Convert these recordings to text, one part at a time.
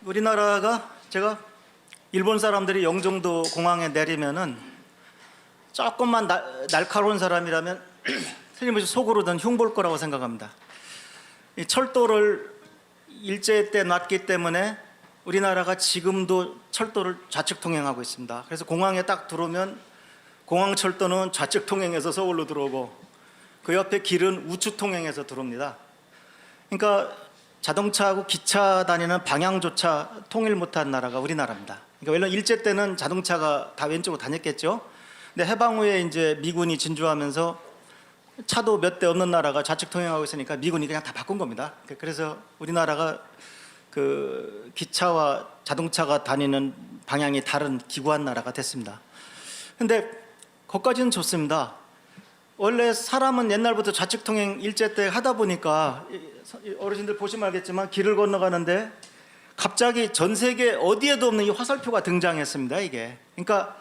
우리나라가 제가 일본 사람들이 영종도 공항에 내리면은 조금만 날카로운 사람이라면 틀림없이 속으로는 흉볼 거라고 생각합니다. 이 철도를 일제 때 놨기 때문에 우리나라가 지금도 철도를 좌측 통행하고 있습니다. 그래서 공항에 딱 들어오면 공항철도는 좌측 통행해서 서울로 들어오고 그 옆에 길은 우측 통행해서 들어옵니다. 그러니까 자동차하고 기차 다니는 방향조차 통일 못한 나라가 우리나라입니다. 그러니까 물론 일제 때는 자동차가 다 왼쪽으로 다녔겠죠. 근데 해방 후에 이제 미군이 진주하면서 차도 몇 대 없는 나라가 좌측 통행하고 있으니까 미군이 그냥 다 바꾼 겁니다. 그래서 우리나라가 그 기차와 자동차가 다니는 방향이 다른 기구한 나라가 됐습니다. 근데 거기까지는 좋습니다. 원래 사람은 옛날부터 좌측 통행 일제 때 하다 보니까 어르신들 보시면 알겠지만 길을 건너가는데 갑자기 전 세계 어디에도 없는 이 화살표가 등장했습니다. 이게 그러니까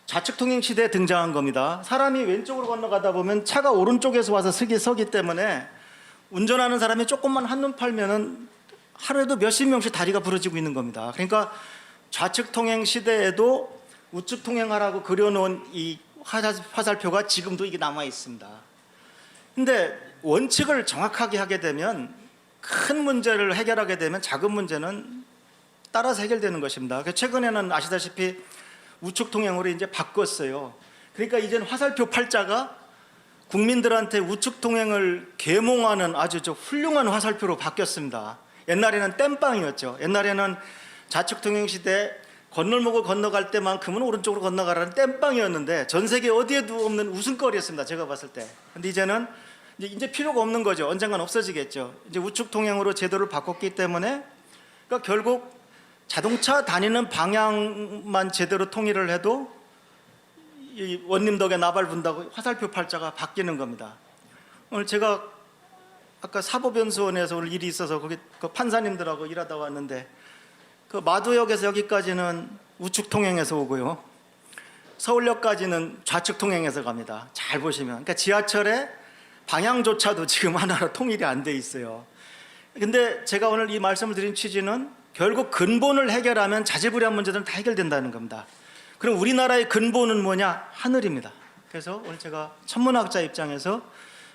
좌측 통행 시대에 등장한 겁니다. 사람이 왼쪽으로 건너가다 보면 차가 오른쪽에서 와서 서기 때문에 운전하는 사람이 조금만 한눈 팔면은 하루에도 몇십 명씩 다리가 부러지고 있는 겁니다. 그러니까 좌측 통행 시대에도 우측 통행하라고 그려놓은 이 화살표가 지금도 이게 남아 있습니다. 근데 원칙을 정확하게 하게 되면 큰 문제를 해결하게 되면 작은 문제는 따라서 해결되는 것입니다. 최근에는 아시다시피 우측 통행으로 이제 바꿨어요. 그러니까 이제는 화살표 팔자가 국민들한테 우측 통행을 계몽하는 아주 훌륭한 화살표로 바뀌었습니다. 옛날에는 땜빵이었죠. 옛날에는 좌측 통행 시대 건널목을 건너갈 때만큼은 오른쪽으로 건너가라는 땜빵이었는데 전 세계 어디에도 없는 웃음거리였습니다. 제가 봤을 때. 근데 이제는 이제 필요가 없는 거죠. 언젠간 없어지겠죠. 이제 우측 통행으로 제도를 바꿨기 때문에 그러니까 결국 자동차 다니는 방향만 제대로 통일을 해도 이 원님 덕에 나발 분다고 화살표 팔자가 바뀌는 겁니다. 오늘 제가 아까 사법연수원에서 오늘 일이 있어서 거기 그 판사님들하고 일하다 왔는데 그 마도역에서 여기까지는 우측 통행해서 오고요. 서울역까지는 좌측 통행해서 갑니다. 잘 보시면. 그러니까 지하철의 방향조차도 지금 하나로 통일이 안 돼 있어요. 근데 제가 오늘 이 말씀을 드린 취지는 결국 근본을 해결하면 자질구레한 문제들은 다 해결된다는 겁니다. 그럼 우리나라의 근본은 뭐냐? 하늘입니다. 그래서 오늘 제가 천문학자 입장에서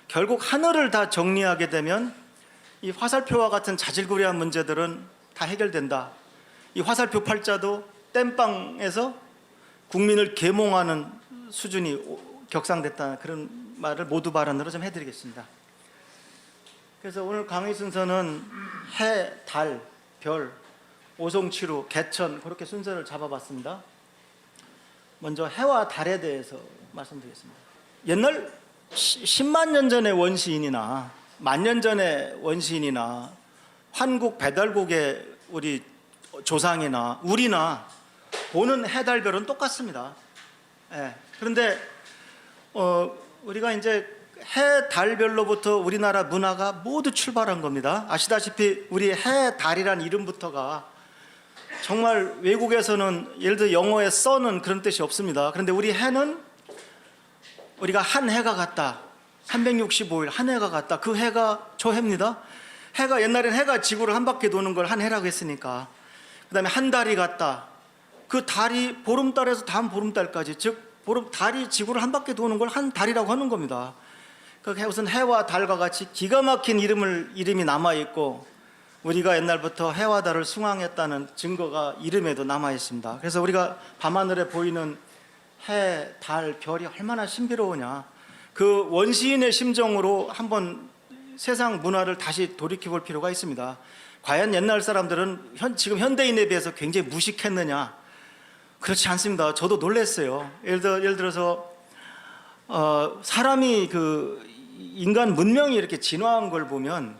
결국 하늘을 다 정리하게 되면 이 화살표와 같은 자질구레한 문제들은 다 해결된다. 이 화살표 팔자도 땜빵에서 국민을 계몽하는 수준이 격상됐다. 그런 말을 모두 발언으로 좀 해드리겠습니다. 그래서 오늘 강의 순서는 해, 달, 별, 오송치루, 개천 그렇게 순서를 잡아봤습니다. 먼저 해와 달에 대해서 말씀드리겠습니다. 옛날 10만 년 전의 원시인이나 만년 전의 원시인이나 환국 배달국의 우리 조상이나 우리나 보는 해, 달, 별은 똑같습니다. 예. 그런데 우리가 이제 해, 달, 별로부터 우리나라 문화가 모두 출발한 겁니다. 아시다시피 우리 해, 달이란 이름부터가 정말 외국에서는 예를 들어 영어의 sun은 그런 뜻이 없습니다. 그런데 우리 해는 우리가 한 해가 같다. 365일 한 해가 같다. 그 해가 저 해입니다. 해가 옛날엔 해가 지구를 한 바퀴 도는 걸 한 해라고 했으니까. 그 다음에 한 달이 같다. 그 달이 보름달에서 다음 보름달까지 즉 달이 지구를 한 바퀴 도는 걸 한 달이라고 하는 겁니다. 그러니까 우선 해와 달과 같이 기가 막힌 이름이 남아있고 우리가 옛날부터 해와 달을 숭앙했다는 증거가 이름에도 남아있습니다. 그래서 우리가 밤하늘에 보이는 해, 달, 별이 얼마나 신비로우냐 그 원시인의 심정으로 한번 세상 문화를 다시 돌이켜볼 필요가 있습니다. 과연 옛날 사람들은 지금 현대인에 비해서 굉장히 무식했느냐? 그렇지 않습니다. 저도 놀랐어요. 예를 들어서 사람이 그 인간 문명이 이렇게 진화한 걸 보면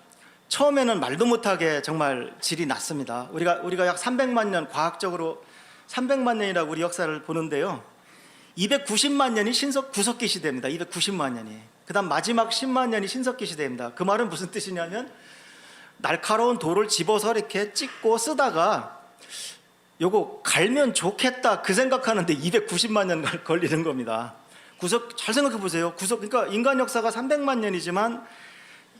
처음에는 말도 못하게 정말 질이 낮습니다. 우리가 약 300만 년 과학적으로 300만 년이라고 우리 역사를 보는데요. 290만 년이 구석기 시대입니다. 290만 년이. 그 다음 마지막 10만 년이 신석기 시대입니다. 그 말은 무슨 뜻이냐면 날카로운 돌을 집어서 이렇게 찍고 쓰다가 요거 갈면 좋겠다 그 생각하는데 290만 년 걸리는 겁니다. 잘 생각해 보세요. 그러니까 인간 역사가 300만 년이지만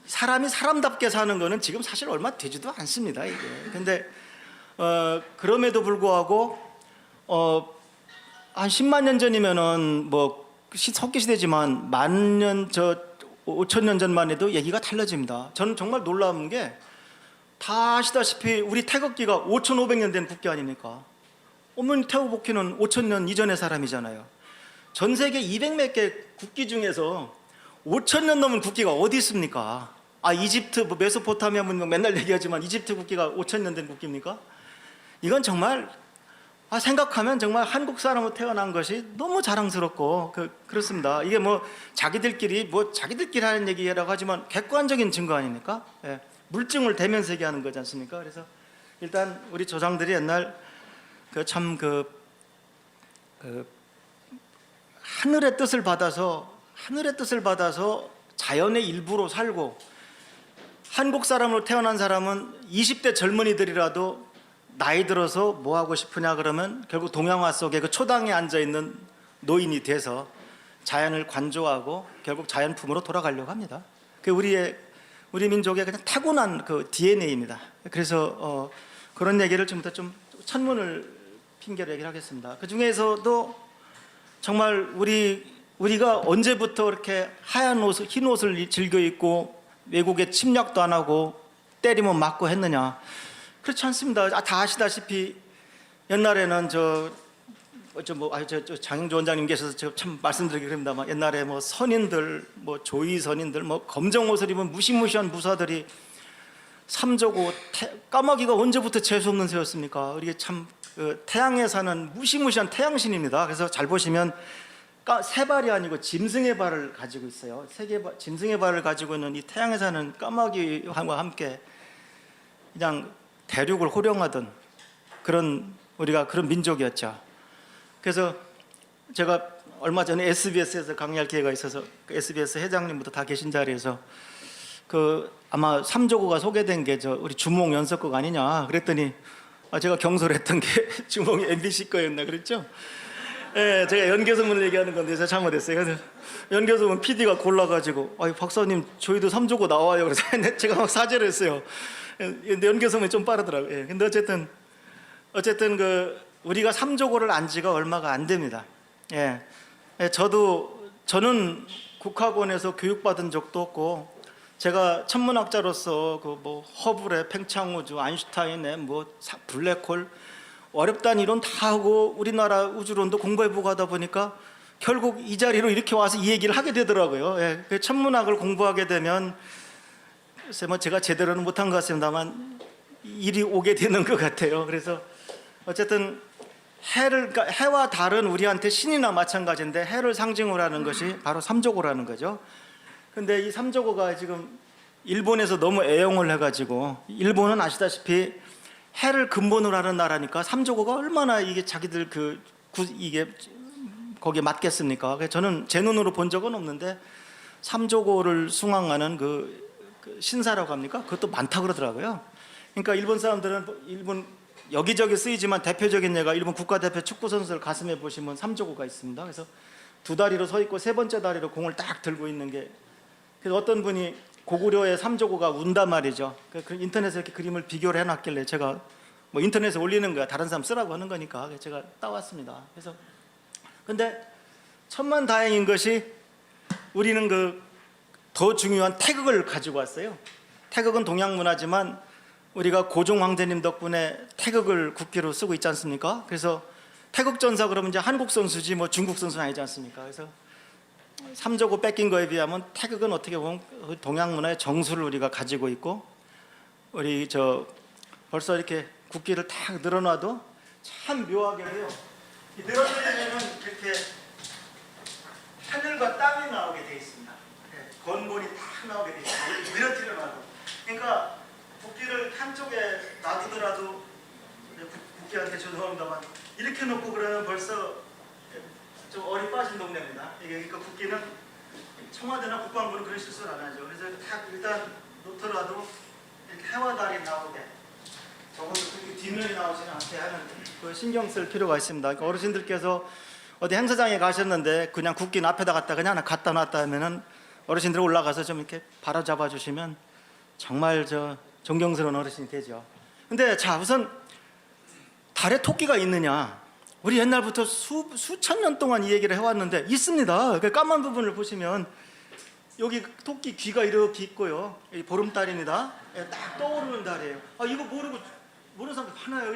사람이 사람답게 사는 거는 지금 사실 얼마 되지도 않습니다. 이게. 근데 그럼에도 불구하고 한 10만 년 전이면은 뭐 석기 시대지만 10,000년 5,000년 전만 해도 얘기가 달라집니다. 저는 정말 놀라운 게 다 아시다시피 우리 태극기가 5,500년 된 국기 아닙니까? 어머니 태호복희는 5,000년 이전의 사람이잖아요. 전 세계 200몇 개 국기 중에서 5,000년 넘은 국기가 어디 있습니까? 이집트, 뭐 메소포타미아 문명 맨날 얘기하지만 이집트 국기가 5,000년 된 국기입니까? 이건 정말 생각하면 정말 한국 사람으로 태어난 것이 너무 자랑스럽고 그렇습니다. 이게 뭐 자기들끼리 하는 얘기라고 하지만 객관적인 증거 아닙니까? 예. 물증을 대면서 얘기하는 거지 않습니까? 그래서 일단 우리 조상들이 옛날 하늘의 뜻을 받아서 자연의 일부로 살고, 한국 사람으로 태어난 사람은 20대 젊은이들이라도 나이 들어서 뭐 하고 싶으냐 그러면 결국 동양화 속에 그 초당에 앉아 있는 노인이 돼서 자연을 관조하고 결국 자연 품으로 돌아가려고 합니다. 그 우리 민족의 그냥 타고난 그 DNA입니다. 그래서 그런 얘기를 좀 천문을 핑계로 얘기를 하겠습니다. 그 중에서도 정말 우리가 언제부터 이렇게 하얀 옷, 흰 옷을 즐겨 입고 외국에 침략도 안 하고 때리면 맞고 했느냐? 그렇지 않습니다. 다 아시다시피 옛날에는 장영조 원장님께서 제가 참 말씀드리기 그럽니다만 옛날에 뭐 선인들, 뭐 조위 선인들, 뭐 검정 옷을 입은 무시무시한 무사들이 삼조고 까마귀가 언제부터 재수 없는 새였습니까? 이게 참 태양에 사는 무시무시한 태양신입니다. 그래서 잘 보시면 세 발이 아니고 짐승의 발을 가지고 있어요. 짐승의 발을 가지고 있는 이 태양에 사는 까마귀와 함께 그냥 대륙을 호령하던 우리가 그런 민족이었죠. 그래서 제가 얼마 전에 SBS에서 강의할 기회가 있어서 SBS 회장님부터 다 계신 자리에서 아마 삼조고가 소개된 게 우리 주몽 연석곡 아니냐 그랬더니 제가 경솔했던 게 주몽이 MBC 거였나 그랬죠? 예, 제가 연개소문을 얘기하는 건데 제가 잘못했어요. 그래서 연개소문 PD가 골라가지고 박사님 저희도 삼조고 나와요. 그래서 제가 막 사죄를 했어요. 근데 연개소문이 좀 빠르더라고요. 예, 근데 어쨌든 우리가 삼조고를 안 지가 얼마가 안 됩니다. 예, 저는 국학원에서 교육받은 적도 없고, 제가 천문학자로서 뭐 허블의 팽창우주, 아인슈타인의 뭐 블랙홀 어렵다는 이론 다 하고 우리나라 우주론도 공부해보고 하다 보니까 결국 이 자리로 이렇게 와서 이 얘기를 하게 되더라고요. 예, 천문학을 공부하게 되면 글쎄 뭐 제가 제대로는 못한 것 같습니다만 일이 오게 되는 것 같아요. 그래서 어쨌든 해와 달은 우리한테 신이나 마찬가지인데 해를 상징으로 하는 것이 바로 삼조고라는 거죠. 근데 이 삼조고가 지금 일본에서 너무 애용을 해가지고, 일본은 아시다시피 해를 근본으로 하는 나라니까 삼조고가 얼마나 이게 자기들 이게 거기에 맞겠습니까? 그래서 저는 제 눈으로 본 적은 없는데 삼조고를 숭앙하는 신사라고 합니까? 그것도 많다 그러더라고요. 그러니까 일본 사람들은 여기저기 쓰이지만 대표적인 예가 일본 국가대표 축구 선수들 가슴에 보시면 삼조고가 있습니다. 그래서 두 다리로 서 있고 세 번째 다리로 공을 딱 들고 있는 게, 그래서 어떤 분이 고구려의 삼조고가 운단 말이죠. 인터넷에 이렇게 그림을 비교를 해놨길래 제가 뭐 인터넷에 올리는 거야, 다른 사람 쓰라고 하는 거니까 제가 따왔습니다. 그래서 근데 천만다행인 것이 우리는 더 중요한 태극을 가지고 왔어요. 태극은 동양 문화지만 우리가 고종 황제님 덕분에 태극을 국기로 쓰고 있지 않습니까? 그래서 태극전사 그러면 이제 한국 선수지 뭐 중국 선수는 아니지 않습니까? 그래서 삼조고 뺏긴 거에 비하면 태극은 어떻게 보면 동양 문화의 정수를 우리가 가지고 있고, 우리 벌써 이렇게 국기를 탁 늘어놔도 참 묘하게 해요. 늘어뜨리면은 이렇게 하늘과 땅이 나오게 돼 있습니다. 건물이 탁 나오게 돼 있습니다. 늘어뜨려 놔도. 그러니까 국기를 한쪽에 놔두더라도, 국기한테 죄송합니다만 이렇게 놓고 그러면 벌써 좀 얼이 빠진 동네입니다. 그러니까 국기는 청와대나 국방부는 그런 실수를 안 하죠. 그래서 딱 일단 놓더라도 이렇게 해와 달이 나오게, 적어도 국기 뒷면이 나오지는 않게 하는 신경 쓸 필요가 있습니다. 그러니까 어르신들께서 어디 행사장에 가셨는데 그냥 국기는 앞에다 갖다 놨다 하면은 어르신들 올라가서 좀 이렇게 바로잡아 주시면 정말 존경스러운 어르신이 되죠. 근데 자, 우선 달에 토끼가 있느냐? 우리 옛날부터 수천 년 동안 이 얘기를 해왔는데 있습니다. 그 까만 부분을 보시면 여기 토끼 귀가 이렇게 있고요. 이 보름달입니다. 딱 떠오르는 달이에요. 이거 모르는 사람 하나요.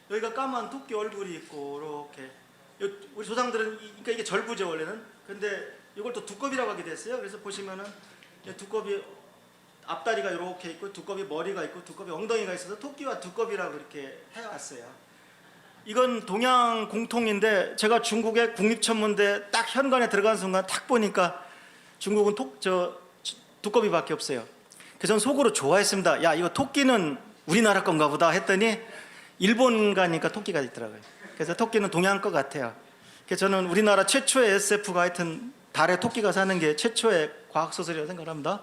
여기가 까만 토끼 얼굴이 있고 이렇게 우리 조상들은 그러니까 이게 절구죠 원래는. 근데 이걸 또 두꺼비라고 하게 됐어요. 그래서 보시면은 두꺼비 앞다리가 이렇게 있고 두꺼비 머리가 있고 두꺼비 엉덩이가 있어서 토끼와 두꺼비라고 이렇게 해왔어요. 이건 동양 공통인데 제가 중국의 국립천문대 딱 현관에 들어간 순간 딱 보니까 중국은 두꺼비밖에 없어요. 그래서 저는 속으로 좋아했습니다. 야, 이거 토끼는 우리나라 건가 보다 했더니 일본 가니까 토끼가 있더라고요. 그래서 토끼는 동양 것 같아요. 그래서 저는 우리나라 최초의 SF가 하여튼 달에 토끼가 사는 게 최초의 과학소설이라고 생각합니다.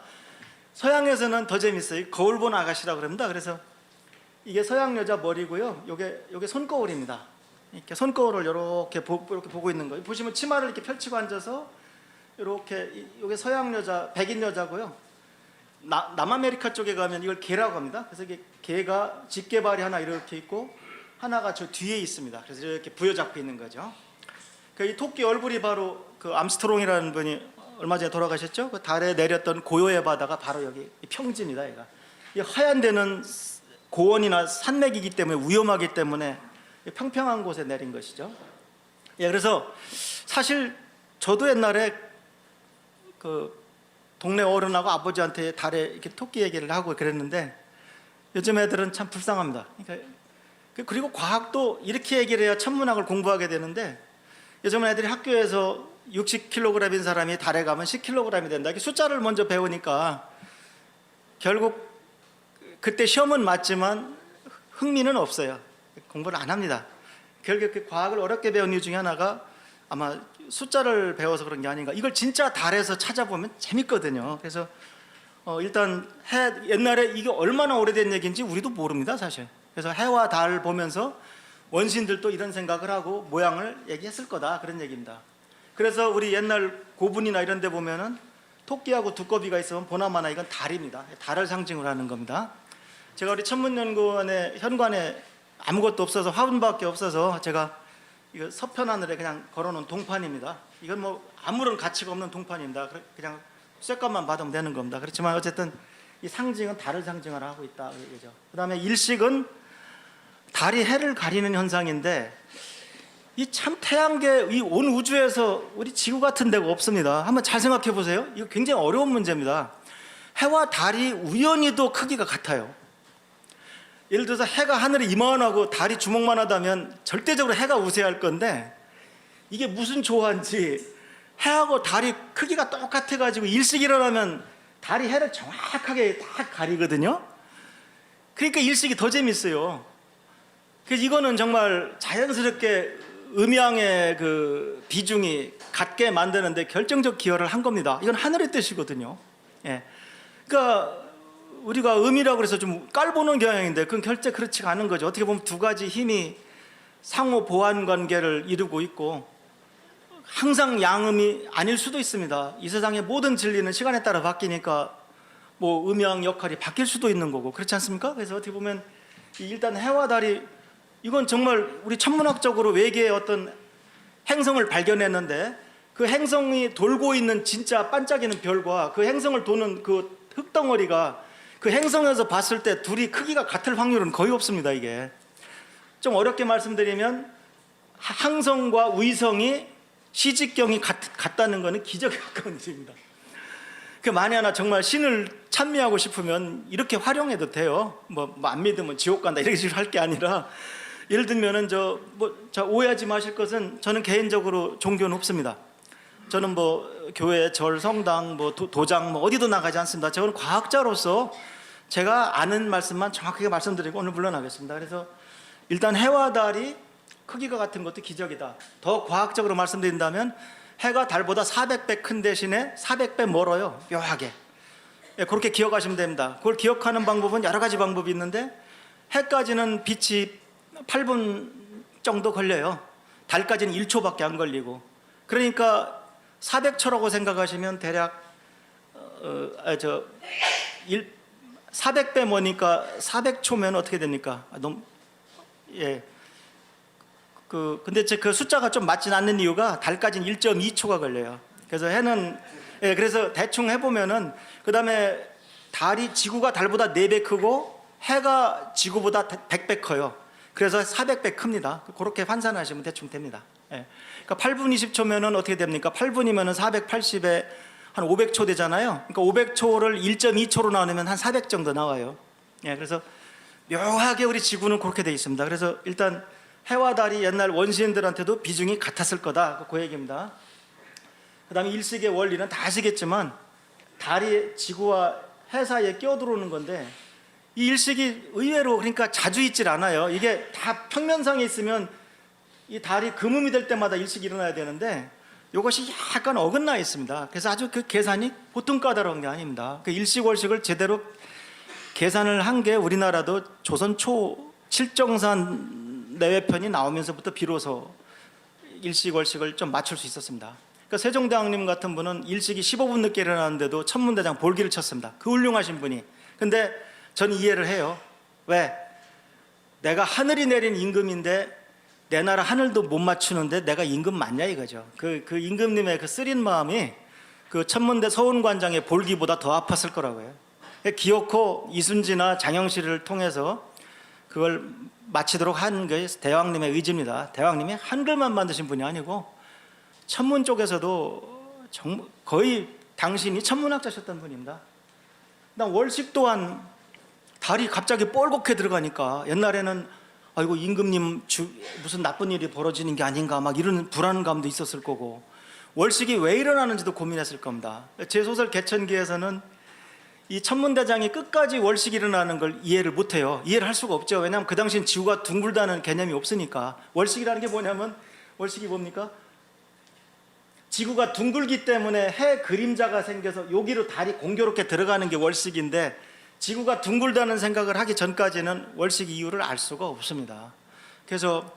서양에서는 더 재밌어요. 거울 보는 아가씨라고 그럽니다. 그래서 이게 서양 여자 머리고요. 요게 손거울입니다. 이렇게 손거울을 이렇게 보고 있는 거예요. 보시면 치마를 이렇게 펼치고 앉아서 이렇게 요게 서양 여자, 백인 여자고요. 남아메리카 쪽에 가면 이걸 개라고 합니다. 그래서 이게 개가 집게발이 하나 이렇게 있고 하나가 저 뒤에 있습니다. 그래서 이렇게 부여잡고 있는 거죠. 이 토끼 얼굴이 바로 그 암스트롱이라는 분이 얼마 전에 돌아가셨죠? 그 달에 내렸던 고요의 바다가 바로 여기 평지입니다. 얘가 이 하얀 데는 고원이나 산맥이기 때문에 위험하기 때문에 평평한 곳에 내린 것이죠. 그래서 사실 저도 옛날에 그 동네 어른하고 아버지한테 달에 이렇게 토끼 얘기를 하고 그랬는데 요즘 애들은 참 불쌍합니다. 그리고 과학도 이렇게 얘기를 해야 천문학을 공부하게 되는데 요즘 애들이 학교에서 60kg인 사람이 달에 가면 10kg이 된다. 이렇게 숫자를 먼저 배우니까 결국 그때 시험은 맞지만 흥미는 없어요. 공부를 안 합니다. 결국 그 과학을 어렵게 배운 이유 중에 하나가 아마 숫자를 배워서 그런 게 아닌가. 이걸 진짜 달에서 찾아보면 재밌거든요. 그래서 일단 옛날에 이게 얼마나 오래된 얘기인지 우리도 모릅니다, 사실. 그래서 해와 달 보면서 원신들도 이런 생각을 하고 모양을 얘기했을 거다, 그런 얘기입니다. 그래서 우리 옛날 고분이나 이런 데 보면은 토끼하고 두꺼비가 있으면 보나마나 이건 달입니다. 달을 상징으로 하는 겁니다. 제가 우리 천문연구원의 현관에 아무것도 없어서 화분밖에 없어서 제가 이거 서편 하늘에 그냥 걸어놓은 동판입니다. 이건 뭐 아무런 가치가 없는 동판입니다. 그냥 쇳값만 받으면 되는 겁니다. 그렇지만 어쨌든 이 상징은 달을 상징하라 하고 있다, 그죠. 그 다음에 일식은 달이 해를 가리는 현상인데 이 참 태양계 이 온 우주에서 우리 지구 같은 데가 없습니다. 한번 잘 생각해 보세요. 이거 굉장히 어려운 문제입니다. 해와 달이 우연히도 크기가 같아요. 예를 들어서 해가 하늘에 이만하고 달이 주먹만 하다면 절대적으로 해가 우세할 건데 이게 무슨 조화인지 해하고 달이 크기가 똑같아 가지고 일식이 일어나면 달이 해를 정확하게 딱 가리거든요. 그러니까 일식이 더 재밌어요. 그래서 이거는 정말 자연스럽게 음양의 그 비중이 같게 만드는데 결정적 기여를 한 겁니다. 이건 하늘의 뜻이거든요. 그러니까 우리가 음이라고 해서 좀 깔보는 경향인데 그건 결제 그렇지가 않은 거죠. 어떻게 보면 두 가지 힘이 상호 보완 관계를 이루고 있고 항상 양음이 아닐 수도 있습니다. 이 세상의 모든 진리는 시간에 따라 바뀌니까 뭐 음양 역할이 바뀔 수도 있는 거고 그렇지 않습니까? 그래서 어떻게 보면 일단 해와 달이 이건 정말 우리 천문학적으로 외계의 어떤 행성을 발견했는데 그 행성이 돌고 있는 진짜 반짝이는 별과 그 행성을 도는 그 흙덩어리가 그 행성에서 봤을 때 둘이 크기가 같을 확률은 거의 없습니다. 이게 좀 어렵게 말씀드리면 항성과 위성이 시직경이 같다는 것은 기적에 가까운 일입니다. 그 만에 하나 정말 신을 찬미하고 싶으면 이렇게 활용해도 돼요. 뭐 안 믿으면 지옥 간다 이렇게 식으로 할 게 아니라 예를 들면은 오해하지 마실 것은 저는 개인적으로 종교는 없습니다. 저는 뭐 교회, 절, 성당, 뭐 도장 뭐 어디도 나가지 않습니다. 저는 과학자로서 제가 아는 말씀만 정확하게 말씀드리고 오늘 물러나겠습니다. 그래서 일단 해와 달이 크기가 같은 것도 기적이다. 더 과학적으로 말씀드린다면 해가 달보다 400배 큰 대신에 400배 멀어요. 묘하게. 그렇게 기억하시면 됩니다. 그걸 기억하는 방법은 여러 가지 방법이 있는데 해까지는 빛이 8분 정도 걸려요. 달까지는 1초밖에 안 걸리고. 그러니까 400초라고 생각하시면 대략 400배 뭐니까 400초면 어떻게 됩니까? 근데 그 숫자가 좀 맞진 않는 이유가 달까지는 1.2초가 걸려요. 그래서 해는 그래서 대충 해보면은 그다음에 지구가 달보다 4배 크고 해가 지구보다 100배 커요. 그래서 400배 큽니다. 그렇게 환산하시면 대충 됩니다. 그러니까 8분 20초면은 어떻게 됩니까? 8분이면은 480에 한 500초 되잖아요. 그러니까 500초를 1.2초로 나누면 한 400 정도 나와요. 그래서 묘하게 우리 지구는 그렇게 돼 있습니다. 그래서 일단 해와 달이 옛날 원시인들한테도 비중이 같았을 거다. 그 얘기입니다. 그 다음에 일식의 원리는 다 아시겠지만 달이 지구와 해 사이에 끼어들어오는 건데 이 일식이 의외로 그러니까 자주 있질 않아요. 이게 다 평면상에 있으면 이 달이 금음이 될 때마다 일식이 일어나야 되는데 이것이 약간 어긋나 있습니다. 그래서 아주 그 계산이 보통 까다로운 게 아닙니다. 그 일식월식을 제대로 계산을 한 게 우리나라도 조선 초 칠정산 내외편이 나오면서부터 비로소 일식월식을 좀 맞출 수 있었습니다. 그러니까 세종대왕님 같은 분은 일식이 15분 늦게 일어나는데도 천문대장 볼기를 쳤습니다. 그 훌륭하신 분이. 근데 저는 이해를 해요. 왜? 내가 하늘이 내린 임금인데 내 나라 하늘도 못 맞추는데 내가 임금 맞냐 이거죠. 그 임금님의 그 쓰린 마음이 그 천문대 서운관장의 볼기보다 더 아팠을 거라고요. 기어코 이순지나 장영실을 통해서 그걸 마치도록 한 게 대왕님의 의지입니다. 대왕님이 한글만 만드신 분이 아니고 천문 쪽에서도 거의 당신이 천문학자셨던 분입니다. 그다음 월식 또한 달이 갑자기 뻘겋게 들어가니까 옛날에는 아이고 임금님 무슨 나쁜 일이 벌어지는 게 아닌가 막 이런 불안감도 있었을 거고 월식이 왜 일어나는지도 고민했을 겁니다. 제 소설 개천기에서는 이 천문대장이 끝까지 월식이 일어나는 걸 이해를 못해요. 이해를 할 수가 없죠. 왜냐하면 그 당시엔 지구가 둥글다는 개념이 없으니까. 월식이라는 게 뭐냐면 월식이 뭡니까? 지구가 둥글기 때문에 해 그림자가 생겨서 여기로 달이 공교롭게 들어가는 게 월식인데 지구가 둥글다는 생각을 하기 전까지는 월식 이유를 알 수가 없습니다. 그래서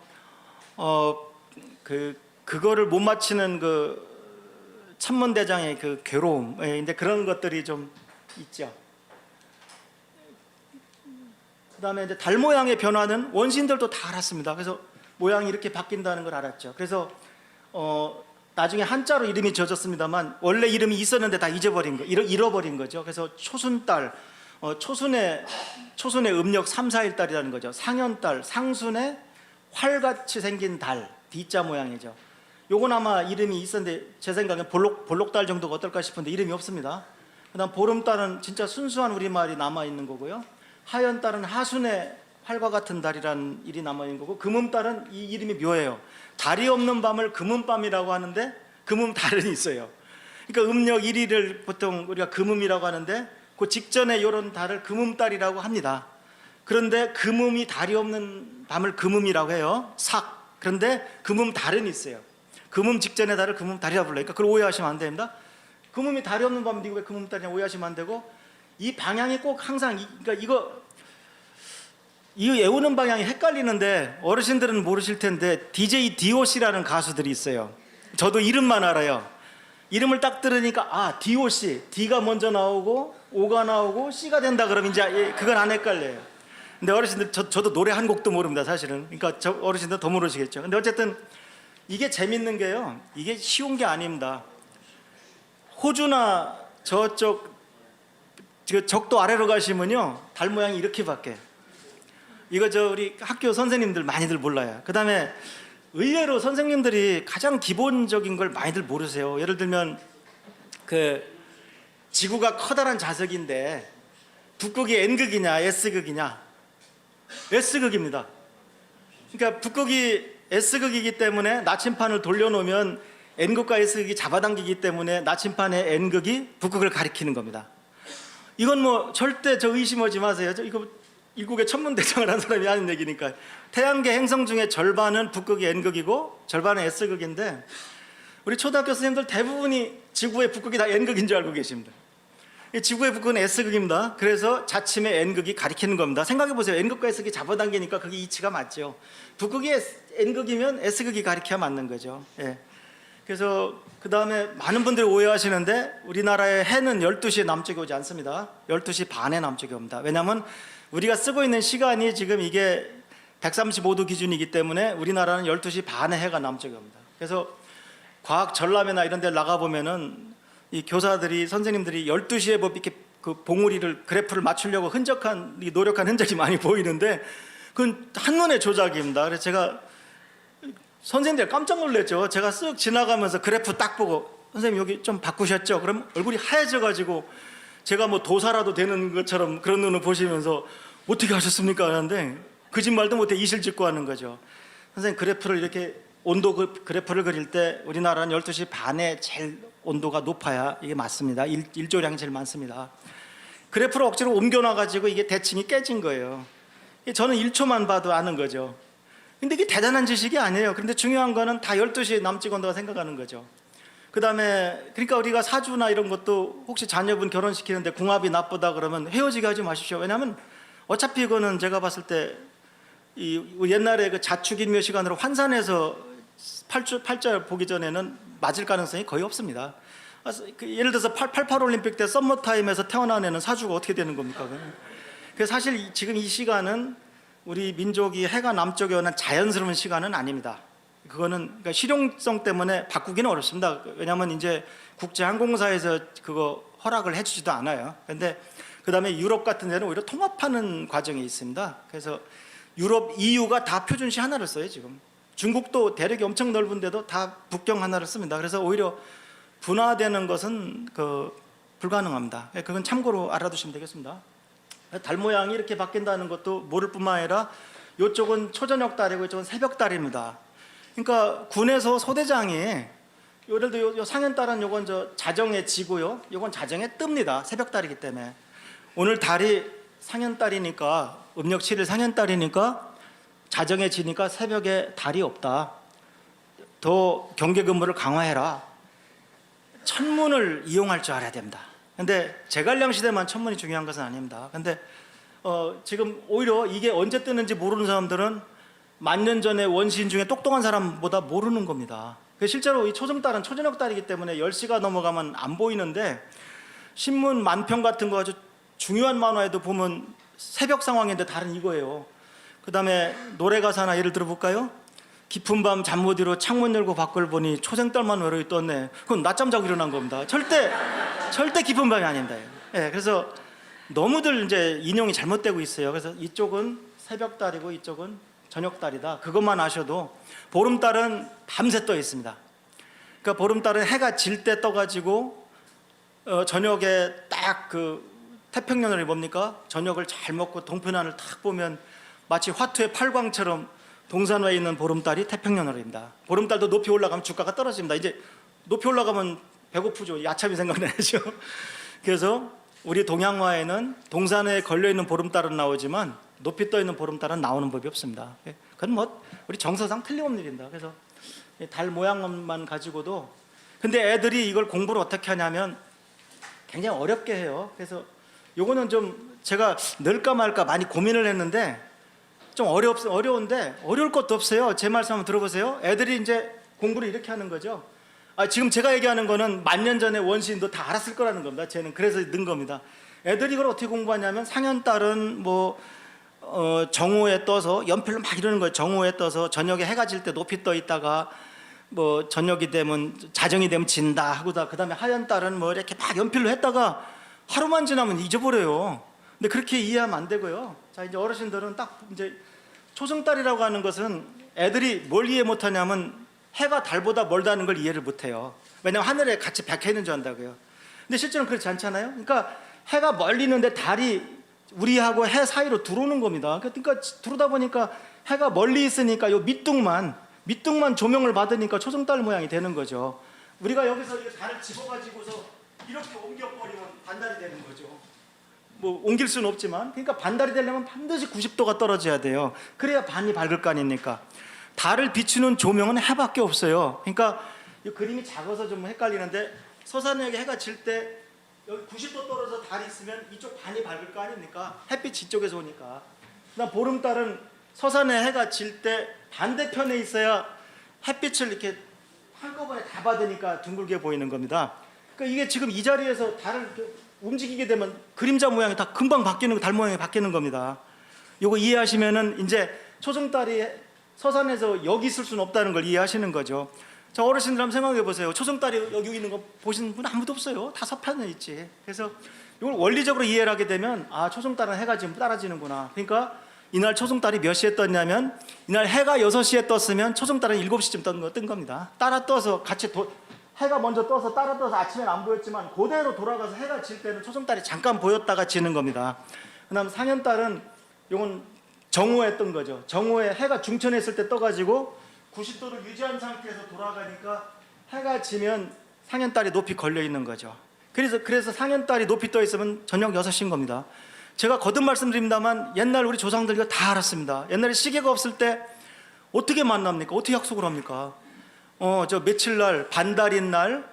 그거를 못 맞히는 그 천문대장의 그 괴로움, 근데 그런 것들이 좀 있죠. 그다음에 이제 달 모양의 변화는 원시인들도 다 알았습니다. 그래서 모양이 이렇게 바뀐다는 걸 알았죠. 그래서 나중에 한자로 이름이 지어졌습니다만 원래 이름이 있었는데 다 잃어버린 거죠. 그래서 초순달, 초순의 음력 3, 4일 달이라는 거죠. 상현달, 상순의 활같이 생긴 달, D자 모양이죠. 요건 아마 이름이 있었는데 제 생각엔 볼록달 정도가 어떨까 싶은데 이름이 없습니다. 그다음 보름달은 진짜 순수한 우리말이 남아있는 거고요. 하연달은 하순의 활과 같은 달이라는 일이 남아있는 거고 금음달은 이 이름이 묘해요. 달이 없는 밤을 금음밤이라고 하는데 금음달은 있어요. 그러니까 음력 1일을 보통 우리가 금음이라고 하는데 그 직전에 이런 달을 금음달이라고 합니다. 그런데 금음이 달이 없는 밤을 금음이라고 해요. 삭. 그런데 금음달은 있어요. 금음 직전의 달을 금음달이라고 불러요. 그러니까 그걸 오해하시면 안 됩니다. 금음이 달이 없는 밤인데 왜 금음달이냐 오해하시면 안 되고 이 방향이 꼭 항상 그러니까 이거 외우는 방향이 헷갈리는데 어르신들은 모르실 텐데 DJ DOC라는 가수들이 있어요. 저도 이름만 알아요. 이름을 딱 들으니까 DOC, D가 먼저 나오고 O가 나오고 C가 된다 그러면 이제 그건 안 헷갈려요. 근데 어르신들 저도 노래 한 곡도 모릅니다 사실은. 그러니까 저 어르신들 더 모르시겠죠. 근데 어쨌든 이게 재밌는 게요. 이게 쉬운 게 아닙니다. 호주나 저쪽 적도 아래로 가시면요 달 모양이 이렇게 바뀌어요. 이거 우리 학교 선생님들 많이들 몰라요. 그 다음에 의외로 선생님들이 가장 기본적인 걸 많이들 모르세요. 예를 들면 그 지구가 커다란 자석인데 북극이 N극이냐 S극이냐? S극입니다. 그러니까 북극이 S극이기 때문에 나침판을 돌려놓으면 N극과 S극이 잡아당기기 때문에 나침판의 N극이 북극을 가리키는 겁니다. 이건 뭐 절대 의심하지 마세요. 이거 일국의 천문대장을 한 사람이 하는 얘기니까. 태양계 행성 중에 절반은 북극이 N극이고 절반은 S극인데 우리 초등학교 선생님들 대부분이 지구의 북극이 다 N극인 줄 알고 계십니다. 지구의 북극은 S극입니다. 그래서 자침의 N극이 가리키는 겁니다. 생각해보세요. N극과 S극이 잡아당기니까 그게 이치가 맞죠. 북극이 N극이면 S극이 가리켜야 맞는 거죠. 그래서 그 다음에 많은 분들이 오해하시는데 우리나라의 해는 12시에 남쪽에 오지 않습니다. 12시 반에 남쪽에 옵니다. 왜냐하면 우리가 쓰고 있는 시간이 지금 이게 135도 기준이기 때문에 우리나라는 12시 반에 해가 남쪽에 옵니다. 그래서 과학 전람회나 이런 데 나가보면은 이 교사들이, 선생님들이 12시에 뭐 이렇게 그 봉우리를, 그래프를 맞추려고 노력한 흔적이 많이 보이는데 그건 한눈에 조작입니다. 그래서 제가 선생님들 깜짝 놀랐죠. 제가 쓱 지나가면서 그래프 딱 보고 선생님 여기 좀 바꾸셨죠? 그럼 얼굴이 하얘져가지고 제가 뭐 도사라도 되는 것처럼 그런 눈을 보시면서 어떻게 하셨습니까? 하는데 거짓말도 못해 이실 짓고 하는 거죠. 선생님 그래프를 이렇게 온도 그래프를 그릴 때 우리나라는 12시 반에 제일 온도가 높아야 이게 맞습니다. 일조량이 제일 많습니다. 그래프를 억지로 옮겨놔가지고 이게 대칭이 깨진 거예요. 저는 1초만 봐도 아는 거죠. 근데 이게 대단한 지식이 아니에요. 그런데 중요한 거는 다 12시에 남찍 온다고 생각하는 거죠. 그 다음에 그러니까 우리가 사주나 이런 것도 혹시 자녀분 결혼시키는데 궁합이 나쁘다 그러면 헤어지게 하지 마십시오. 왜냐하면 어차피 이거는 제가 봤을 때 이 옛날에 그 자축인묘 시간으로 환산해서 팔자 보기 전에는 맞을 가능성이 거의 없습니다. 예를 들어서 88 올림픽 때 썸머타임에서 태어난 애는 사주가 어떻게 되는 겁니까? 그래서 사실 지금 이 시간은 우리 민족이 해가 남쪽에 오는 자연스러운 시간은 아닙니다. 그거는 그러니까 실용성 때문에 바꾸기는 어렵습니다. 왜냐하면 이제 국제항공사에서 그거 허락을 해주지도 않아요. 그런데 그 다음에 유럽 같은 데는 오히려 통합하는 과정이 있습니다. 그래서 유럽, EU가 다 표준시 하나를 써요 지금. 중국도 대륙이 엄청 넓은데도 다 북경 하나를 씁니다. 그래서 오히려 분화되는 것은 불가능합니다. 그건 참고로 알아두시면 되겠습니다. 달 모양이 이렇게 바뀐다는 것도 모를 뿐만 아니라 이쪽은 초저녁 달이고 이쪽은 새벽 달입니다. 그러니까 군에서 소대장이 예를 들어 요 상현달은 요건 자정에 지고요, 요건 자정에 뜹니다. 새벽 달이기 때문에. 오늘 달이 상현달이니까 음력 7일 상현달이니까 자정에 지니까 새벽에 달이 없다. 더 경계 근무를 강화해라. 천문을 이용할 줄 알아야 됩니다. 근데 제갈량 시대만 천문이 중요한 것은 아닙니다. 근데 지금 오히려 이게 언제 뜨는지 모르는 사람들은 만년 전에 원시인 중에 똑똑한 사람보다 모르는 겁니다. 실제로 이 초승달은 초저녁 달이기 때문에 10시가 넘어가면 안 보이는데 신문 만평 같은 거 아주 중요한 만화에도 보면 새벽 상황인데 달은 이거예요. 그 다음에 노래 가사나 예를 들어볼까요? 깊은 밤 잠 못 이루 창문 열고 밖을 보니 초생달만 외로이 떴네. 그건 낮잠 자고 일어난 겁니다. 절대 깊은 밤이 아닙니다. 예, 그래서 너무들 이제 인용이 잘못되고 있어요. 그래서 이쪽은 새벽달이고 이쪽은 저녁달이다. 그것만 아셔도 보름달은 밤새 떠 있습니다. 그러니까 보름달은 해가 질 때 떠가지고 저녁에 딱 태평년을 뭡니까? 저녁을 잘 먹고 동편하늘 탁 보면 마치 화투의 팔광처럼 동산화에 있는 보름달이 태평년을입니다. 보름달도 높이 올라가면 주가가 떨어집니다. 이제 높이 올라가면 배고프죠. 야참이 생각나죠. 그래서 우리 동양화에는 동산에 걸려있는 보름달은 나오지만 높이 떠있는 보름달은 나오는 법이 없습니다. 그건 뭐 우리 정서상 틀림없는 일입니다. 그래서 달 모양만 가지고도, 근데 애들이 이걸 공부를 어떻게 하냐면 굉장히 어렵게 해요. 그래서 요거는 좀 제가 넣을까 말까 많이 고민을 했는데 좀 어려운데 어려울 것도 없어요. 제 말씀 한번 들어보세요. 애들이 이제 공부를 이렇게 하는 거죠. 지금 제가 얘기하는 거는 만년 전에 원시인도 다 알았을 거라는 겁니다. 쟤는 그래서 넣은 겁니다. 애들이 이걸 어떻게 공부하냐면 상현달은 정오에 떠서 연필로 막 이러는 거예요. 정오에 떠서 저녁에 해가 질 때 높이 떠 있다가 저녁이 되면 자정이 되면 진다 하고다. 그다음에 하얀달은 이렇게 막 연필로 했다가 하루만 지나면 잊어버려요. 근데 그렇게 이해하면 안 되고요. 자, 이제 어르신들은 딱 이제 초승달이라고 하는 것은 애들이 뭘 이해 못하냐면 해가 달보다 멀다는 걸 이해를 못해요. 왜냐하면 하늘에 같이 박혀 있는 줄 안다고요. 근데 실제로는 그렇지 않잖아요. 그러니까 해가 멀리 있는데 달이 우리하고 해 사이로 들어오는 겁니다. 그러니까 들어오다 보니까 해가 멀리 있으니까 요 밑둥만 조명을 받으니까 초승달 모양이 되는 거죠. 우리가 여기서 이 달을 집어가지고서 이렇게 옮겨버리면 반달이 되는 거죠. 옮길 수는 없지만, 그러니까 반달이 되려면 반드시 90도가 떨어져야 돼요. 그래야 반이 밝을 거 아닙니까? 달을 비추는 조명은 해밖에 없어요. 그러니까 이 그림이 작아서 좀 헷갈리는데 서산역에 해가 질 때 여기 90도 떨어져 달이 있으면 이쪽 반이 밝을 거 아닙니까? 햇빛 이쪽에서 오니까. 그다음 보름달은 서산에 해가 질 때 반대편에 있어야 햇빛을 이렇게 한꺼번에 다 받으니까 둥글게 보이는 겁니다. 그러니까 이게 지금 이 자리에서 달을 움직이게 되면 그림자 모양이 다 금방 바뀌는 달 모양이 바뀌는 겁니다. 이거 이해하시면은 이제 초승달이 서산에서 여기 있을 수는 없다는 걸 이해하시는 거죠. 자, 어르신들 한번 생각해 보세요. 초승달이 여기 있는 거 보시는 분 아무도 없어요. 다 서편에 있지. 그래서 이걸 원리적으로 이해를 하게 되면 아, 초승달은 해가 지금 따라지는구나. 그러니까 이날 초승달이 몇 시에 떴냐면 이날 해가 6시에 떴으면 초승달은 7시쯤 뜬 겁니다. 따라 떠서 같이 해가 먼저 떠서 따라 떠서 아침엔 안 보였지만 그대로 돌아가서 해가 질 때는 초승달이 잠깐 보였다가 지는 겁니다. 그다음 상현달은 이건 정오에 뜬 거죠. 정오에 해가 중천에 있을 때 떠가지고 90도를 유지한 상태에서 돌아가니까 해가 지면 상현달이 높이 걸려 있는 거죠. 그래서 상현달이 높이 떠 있으면 저녁 6시인 겁니다. 제가 거듭 말씀드립니다만 옛날 우리 조상들 이거 다 알았습니다. 옛날에 시계가 없을 때 어떻게 만납니까? 어떻게 약속을 합니까? 저 며칠 날 반달인 날,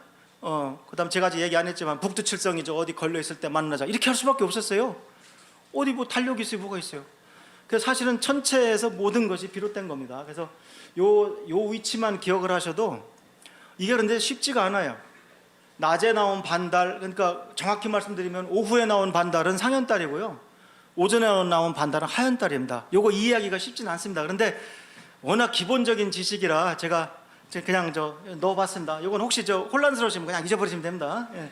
그다음 제가 아직 얘기 안 했지만 북두칠성이죠. 어디 걸려 있을 때 만나자 이렇게 할 수밖에 없었어요. 어디 뭐 달력이 있어요, 뭐가 있어요? 그래서 사실은 천체에서 모든 것이 비롯된 겁니다. 그래서 요 위치만 기억을 하셔도 이게 그런데 쉽지가 않아요. 낮에 나온 반달, 그러니까 정확히 말씀드리면 오후에 나온 반달은 상현달이고요. 오전에 나온 반달은 하현달입니다. 요거 이해하기가 쉽지는 않습니다. 그런데 워낙 기본적인 지식이라 제가 그냥 넣어봤습니다. 요건 혹시 혼란스러우시면 그냥 잊어버리시면 됩니다. 예.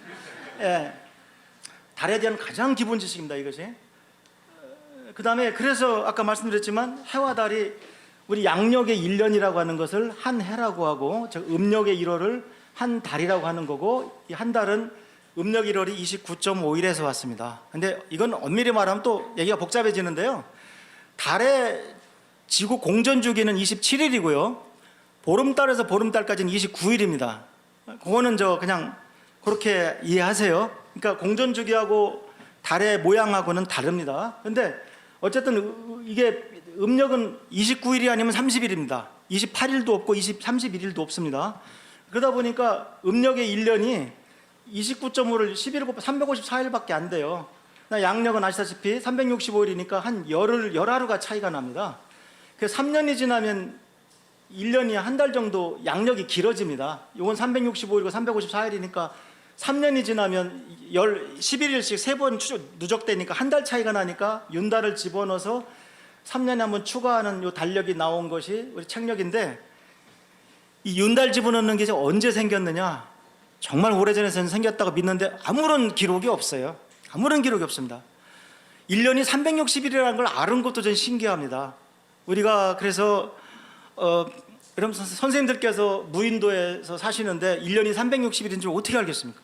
예. 달에 대한 가장 기본 지식입니다, 이것이. 그 다음에 그래서 아까 말씀드렸지만 해와 달이 우리 양력의 1년이라고 하는 것을 한 해라고 하고 음력의 1월을 한 달이라고 하는 거고 이 한 달은 음력 1월이 29.5일에서 왔습니다. 근데 이건 엄밀히 말하면 또 얘기가 복잡해지는데요. 달의 지구 공전 주기는 27일이고요. 보름달에서 보름달까지는 29일입니다. 그거는 그냥 그렇게 이해하세요. 그러니까 공전 주기하고 달의 모양하고는 다릅니다. 근데 어쨌든 이게 음력은 29일이 아니면 30일입니다. 28일도 없고 31일도 없습니다. 그러다 보니까 음력의 1년이 29.5를 11일 곱해 354일밖에 안 돼요. 양력은 아시다시피 365일이니까 한 열하루가 차이가 납니다. 그래서 3년이 지나면 1년이 한 달 정도 양력이 길어집니다. 이건 365일이고 354일이니까 3년이 지나면 11일씩 3번 누적되니까 한 달 차이가 나니까 윤달을 집어넣어서 3년에 한번 추가하는 요 달력이 나온 것이 우리 책력인데 이 윤달 집어넣는 게 언제 생겼느냐? 정말 오래전에는 생겼다고 믿는데 아무런 기록이 없어요. 아무런 기록이 없습니다. 1년이 360일이라는 걸 아는 것도 전 신기합니다. 우리가 그래서 여러분 선생님들께서 무인도에서 사시는데 1년이 360일인 줄 어떻게 알겠습니까?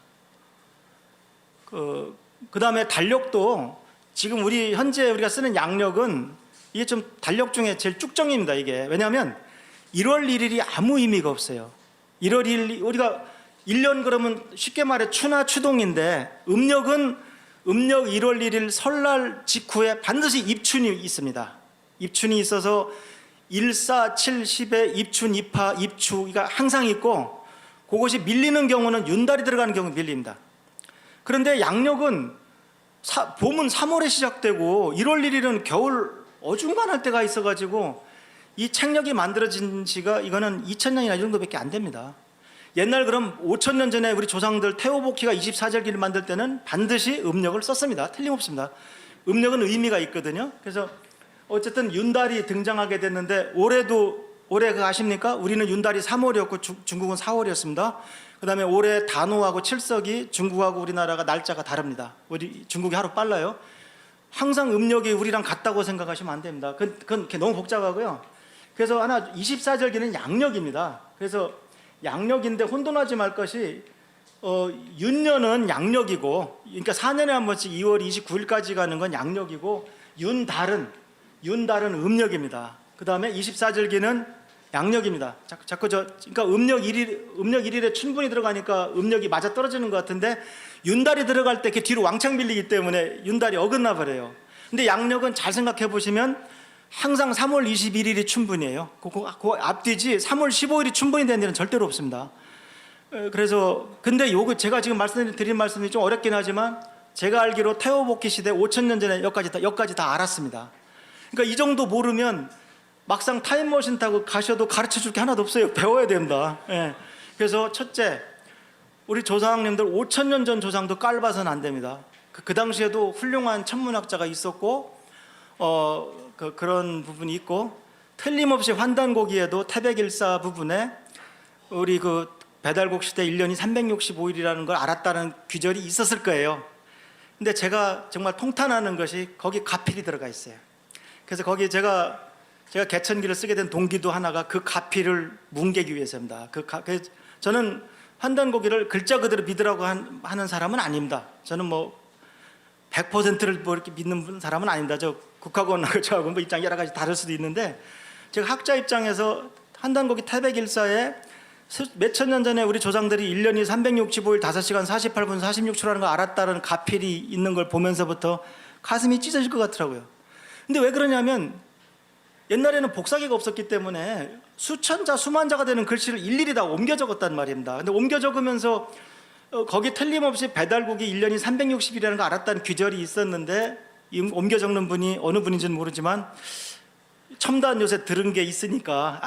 그 다음에 달력도 지금 현재 우리가 쓰는 양력은 이게 좀 달력 중에 제일 쭉정입니다. 이게 왜냐하면 1월 1일이 아무 의미가 없어요. 1월 1일 우리가 1년 그러면 쉽게 말해 추나 추동인데 음력은 음력 1월 1일 설날 직후에 반드시 입춘이 있습니다. 입춘이 있어서 1, 4, 7, 10에 입춘, 입하, 입추가 항상 있고 그것이 밀리는 경우는 윤달이 들어가는 경우 밀립니다. 그런데 양력은 봄은 3월에 시작되고 1월 1일은 겨울 어중간할 때가 있어가지고 이 책력이 만들어진 지가 이거는 2000년이나 이 정도밖에 안 됩니다. 옛날 그럼 5000년 전에 우리 조상들 태오복희가 24절기를 만들 때는 반드시 음력을 썼습니다. 틀림없습니다. 음력은 의미가 있거든요. 그래서 어쨌든 윤달이 등장하게 됐는데 올해 그거 아십니까? 우리는 윤달이 3월이었고 중국은 4월이었습니다. 그 다음에 올해 단오하고 칠석이 중국하고 우리나라가 날짜가 다릅니다. 우리 중국이 하루 빨라요. 항상 음력이 우리랑 같다고 생각하시면 안 됩니다. 그건 너무 복잡하고요. 그래서 하나 24절기는 양력입니다. 그래서 양력인데 혼돈하지 말 것이 윤년은 양력이고 그러니까 4년에 한 번씩 2월 29일까지 가는 건 양력이고 윤달은 음력입니다. 그 다음에 24절기는 양력입니다. 그러니까 음력 1일에 춘분이 들어가니까 음력이 맞아 떨어지는 것 같은데 윤달이 들어갈 때 이렇게 뒤로 왕창 밀리기 때문에 윤달이 어긋나 버려요. 근데 양력은 잘 생각해 보시면 항상 3월 21일이 춘분이에요. 그 앞뒤지 3월 15일이 춘분이 되는 데는 절대로 없습니다. 그래서 근데 요거 제가 지금 드린 말씀이 좀 어렵긴 하지만 제가 알기로 태오복희 시대 5000년 전에 여기까지 다 알았습니다. 그러니까 이 정도 모르면 막상 타임머신 타고 가셔도 가르쳐 줄 게 하나도 없어요. 배워야 됩니다. 예. 그래서 첫째, 우리 조상님들 5000년 전 조상도 깔봐서는 안 됩니다. 그 당시에도 훌륭한 천문학자가 있었고 그런 부분이 있고 틀림없이 환단고기에도 태백일사 부분에 우리 그 배달국 시대 1년이 365일이라는 걸 알았다는 규절이 있었을 거예요. 근데 제가 정말 통탄하는 것이 거기 가필이 들어가 있어요. 그래서 거기 제가 개천기를 쓰게 된 동기도 하나가 그 가필을 뭉개기 위해서입니다. 저는 환단고기를 글자 그대로 믿으라고 하는 사람은 아닙니다. 저는 뭐 100%를 뭐 이렇게 믿는 사람은 아닙니다. 저 국학원하고 저하고 뭐 입장이 여러 가지 다를 수도 있는데, 제가 학자 입장에서 환단고기 태백일사에 몇천 년 전에 우리 조상들이 1년이 365일 5시간 48분 46초라는 걸 알았다는 가필이 있는 걸 보면서부터 가슴이 찢어질 것 같더라고요. 근데 왜 그러냐면 옛날에는 복사기가 없었기 때문에 수천자 수만자가 되는 글씨를 일일이 다 옮겨 적었단 말입니다. 근데 옮겨 적으면서 거기 틀림없이 배달국이 1년이 360일이라는 걸 알았다는 규절이 있었는데, 이 옮겨 적는 분이 어느 분인지는 모르지만 첨단 요새 들은 게 있으니까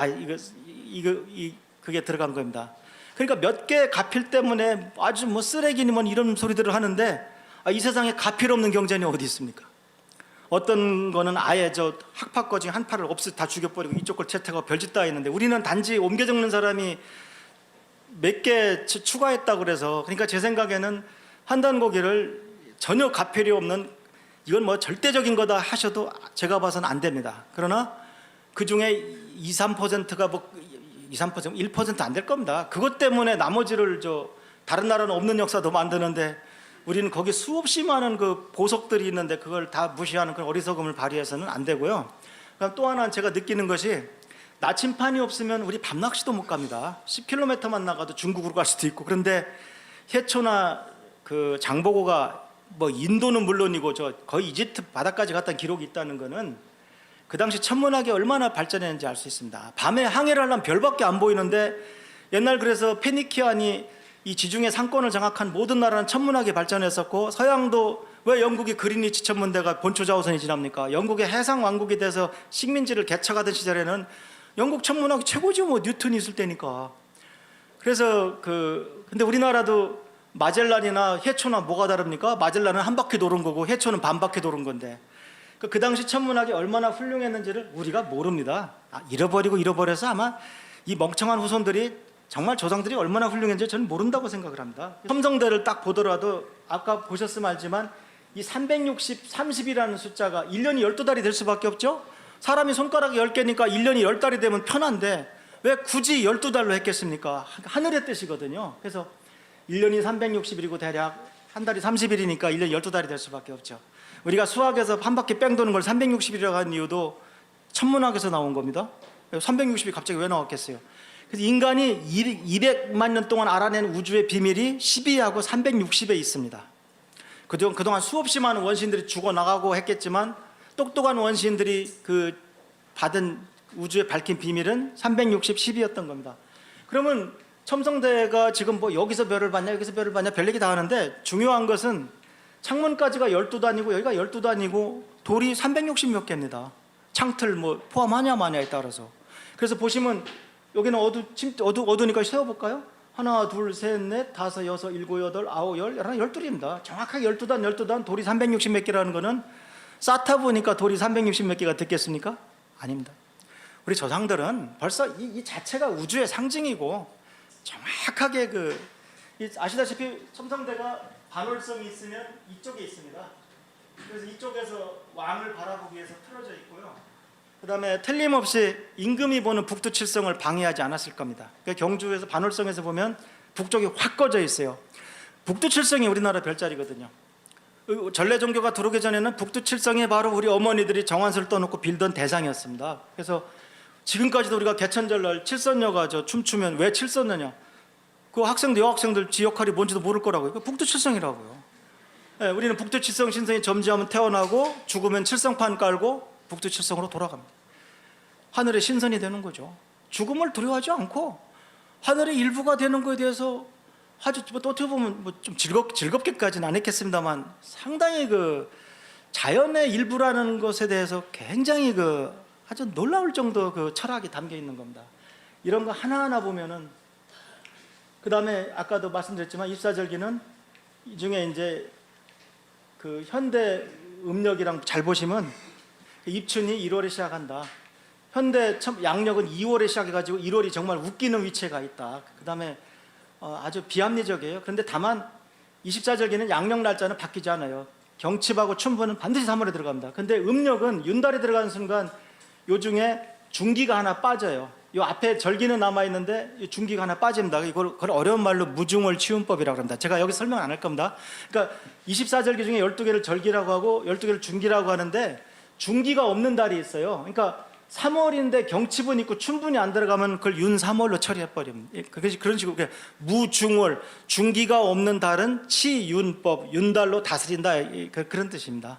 그게 들어간 겁니다. 그러니까 몇 개 가필 때문에 아주 뭐 쓰레기니 뭐 이런 소리들을 하는데, 이 세상에 가필 없는 경전이 어디 있습니까? 어떤 거는 아예 저 학파 중에 한 팔을 다 죽여버리고 이쪽 걸 채택하고 별짓 다 했는데, 우리는 단지 옮겨 적는 사람이 몇 개 추가했다고 그래서, 그러니까 제 생각에는 환단고기를 전혀 가필이 없는, 이건 뭐 절대적인 거다 하셔도 제가 봐서는 안 됩니다. 그러나 그 중에 2, 3%가 뭐 2, 3%, 1% 안 될 겁니다. 그것 때문에 나머지를 다른 나라는 없는 역사도 만드는데 우리는 거기 수없이 많은 그 보석들이 있는데 그걸 다 무시하는 그런 어리석음을 발휘해서는 안 되고요. 그럼 또 하나 제가 느끼는 것이, 나침판이 없으면 우리 밤낚시도 못 갑니다. 10km만 나가도 중국으로 갈 수도 있고. 그런데 해초나 그 장보고가 뭐 인도는 물론이고 거의 이집트 바다까지 갔다는 기록이 있다는 거는 그 당시 천문학이 얼마나 발전했는지 알 수 있습니다. 밤에 항해를 하려면 별밖에 안 보이는데, 옛날 그래서 페니키안이 이 지중해 상권을 장악한 모든 나라는 천문학이 발전했었고, 서양도 왜 영국이 그린위치 천문대가 본초 자우선이 지납니까? 영국의 해상 왕국이 돼서 식민지를 개척하던 시절에는 영국 천문학이 최고죠. 뭐 뉴턴이 있을 때니까. 그래서 근데 우리나라도 마젤란이나 해초나 뭐가 다릅니까? 마젤란은 한 바퀴 도는 거고 해초는 반 바퀴 도는 건데, 그 당시 천문학이 얼마나 훌륭했는지를 우리가 모릅니다. 잃어버려서 아마 이 멍청한 후손들이 정말 조상들이 얼마나 훌륭했는지 저는 모른다고 생각을 합니다. 첨성대를 딱 보더라도 아까 보셨으면 알지만 이 360, 30이라는 숫자가 1년이 12달이 될 수밖에 없죠. 사람이 손가락이 10개니까 1년이 10달이 되면 편한데 왜 굳이 12달로 했겠습니까? 하늘의 뜻이거든요. 그래서 1년이 360일이고 대략 한 달이 30일이니까 1년이 12달이 될 수밖에 없죠. 우리가 수학에서 한 바퀴 뺑 도는 걸 360일이라고 하는 이유도 천문학에서 나온 겁니다. 360이 갑자기 왜 나왔겠어요? 그래서 인간이 200만 년 동안 알아낸 우주의 비밀이 12하고 360에 있습니다. 그동안 수없이 많은 원시인들이 죽어나가고 했겠지만 똑똑한 원시인들이 그 받은 우주에 밝힌 비밀은 360, 10이었던 겁니다. 그러면 첨성대가 지금 뭐 여기서 별을 봤냐 여기서 별을 봤냐 별 얘기 다 하는데, 중요한 것은 창문까지가 12단이고 여기가 12단이고 돌이 360 몇 개입니다. 창틀 뭐 포함하냐 마냐에 따라서. 그래서 보시면 여기는 어두우니까 세어볼까요? 하나, 둘, 셋, 넷, 다섯, 여섯, 일곱, 여덟, 아홉, 열, 열하나, 12입니다. 정확하게 12단, 돌이 360 몇 개라는 거는 쌓다 보니까 돌이 360 몇 개가 됐겠습니까? 아닙니다. 우리 조상들은 벌써 이 자체가 우주의 상징이고, 정확하게 아시다시피 첨성대가 반월성이 있으면 이쪽에 있습니다. 그래서 이쪽에서 왕을 바라보기 위해서 틀어져 있고요. 그 다음에 틀림없이 임금이 보는 북두칠성을 방해하지 않았을 겁니다. 그러니까 경주에서 반월성에서 보면 북쪽이 확 꺼져 있어요. 북두칠성이 우리나라 별자리거든요. 전래 종교가 들어오기 전에는 북두칠성이 바로 우리 어머니들이 정한수를 떠놓고 빌던 대상이었습니다. 그래서 지금까지도 우리가 개천절날 칠선녀가 춤추면 왜 칠선녀냐? 그 여학생들 지 역할이 뭔지도 모를 거라고요. 북두칠성이라고요. 네, 우리는 북두칠성 신성이 점지하면 태어나고 죽으면 칠성판 깔고 북두칠성으로 돌아갑니다. 하늘의 신선이 되는 거죠. 죽음을 두려워하지 않고 하늘의 일부가 되는 거에 대해서 아주 어떻게 보면 좀 즐겁게까지는 안 했겠습니다만, 상당히 자연의 일부라는 것에 대해서 굉장히 아주 놀라울 정도 철학이 담겨 있는 겁니다. 이런 거 하나하나 보면은, 그 다음에 아까도 말씀드렸지만 입사절기는 이 중에 이제 현대 음력이랑 잘 보시면 입춘이 1월에 시작한다. 현대 양력은 2월에 시작해가지고 1월이 정말 웃기는 위치가 있다. 그다음에 아주 비합리적이에요. 그런데 다만 24절기는 양력 날짜는 바뀌지 않아요. 경칩하고 춘분은 반드시 3월에 들어갑니다. 근데 음력은 윤달에 들어가는 순간 요 중에 중기가 하나 빠져요. 요 앞에 절기는 남아 있는데 중기가 하나 빠집니다. 그걸 어려운 말로 무중월 치운법이라고 합니다. 제가 여기 설명 안 할 겁니다. 그러니까 24절기 중에 12개를 절기라고 하고 12개를 중기라고 하는데 중기가 없는 달이 있어요. 그러니까 3월인데 경칩은 있고 춘분이 안 들어가면 그걸 윤 3월로 처리해 버립니다. 그런 식으로 무중월, 중기가 없는 달은 치윤법, 윤달로 다스린다, 그런 뜻입니다.